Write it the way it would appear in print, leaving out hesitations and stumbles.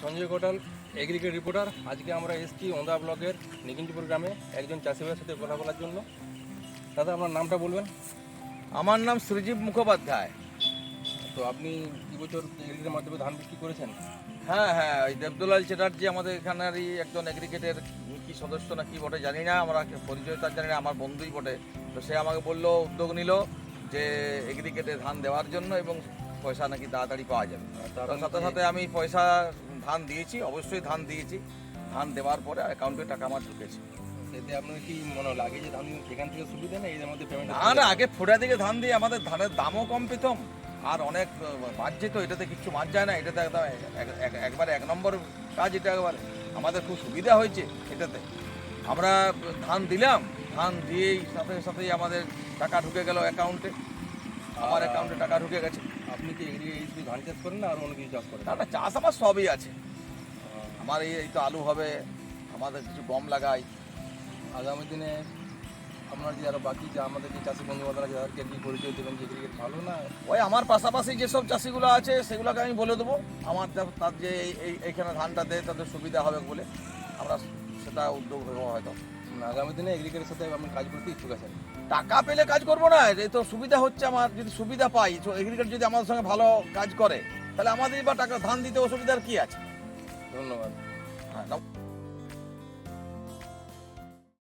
সঞ্জয় কোটাল, agriculture reporter. আজকে আমরা এসেছি ওন্দা ব্লকের নিকিঞ্জপুর গ্রামে একজন চাষি ভাইয়ের সাথে কথা বলার জন্য। দাদা, আপনার নামটা বলবেন? আমার নাম সুরজিৎ মুখোপাধ্যায়। তো আপনি কি বছর এগ্রিকালচারের মাধ্যমে ধান বিক্রি করেছেন? হ্যাঁ, ওই দেবদুলাল চ্যাটার্জি আমাদের এখানেরই একজন এগ্রিগেটের কি সদস্য না কি বটে জানি না, আমরা পরিচয় তার জানি না, আমার বন্ধুই বটে। তো সে আমাকে বললো, উদ্যোগ নিল যে এগ্রিগেটে ধান দেওয়ার জন্য এবং পয়সা নাকি তাড়াতাড়ি পাওয়া যাবে। তার সাথে সাথে আমি পয়সা ধান দিয়েছি, অবশ্যই ধান দিয়েছি। ধান দেওয়ার পরে অ্যাকাউন্টে টাকা আমার ঢুকেছে। এতে আপনার কি মনে হলো আগে যে ধান এখান থেকে সুবিধা নেই এর মধ্যে পেমেন্ট? না, আগে ফোড়া দিকে ধান দিয়ে আমাদের ধানের দামও কম পেতাম, আর অনেক বাজছে। তো এটাতে কিচ্ছু মাছ যায় না, এটাতে একদম একবারে এক নম্বর কাজ। এটা একবারে আমাদের খুব সুবিধা হয়েছে এটাতে। আমরা ধান দিলাম, ধান দিয়েই সাথে সাথেই আমাদের টাকা ঢুকে গেল অ্যাকাউন্টে। আমার অ্যাকাউন্টে টাকা ঢুকে গেছে। আপনি কি শুধু ধান চাষ করেন না আর অন্য কিছু চাষ করেন? না, চাষ আমার সবই আছে। আমার এই তো আলু হবে, আমাদের কিছু গম লাগাই। আগামী দিনে আপনার যে আরও বাকি যে আমাদের যে চাষি বন্ধু বান্ধবরা যাদেরকে কি পরিচয় দেবেন যে ক্রিকেট ভালো না? ওই আমার পাশাপাশি যেসব চাষিগুলো আছে সেগুলোকে আমি বলে দেবো আমার তার যে এইখানে ধানটা দেয় তাদের সুবিধা হবে বলে, আমরা সেটা উদ্যোগ নেবো হয়তো। আগামী দিনে এগ্রিকালচারের সাথে আপনি কাজ করতে ইচ্ছুক আছেন? টাকা পেলে কাজ করবো না, এই তো সুবিধা হচ্ছে আমার। যদি সুবিধা পাই, এগ্রিকালচার যদি আমাদের সঙ্গে ভালো কাজ করে, তাহলে আমাদের বা টাকা ধান দিতে অসুবিধার কি আছে? ধন্যবাদ। হ্যাঁ।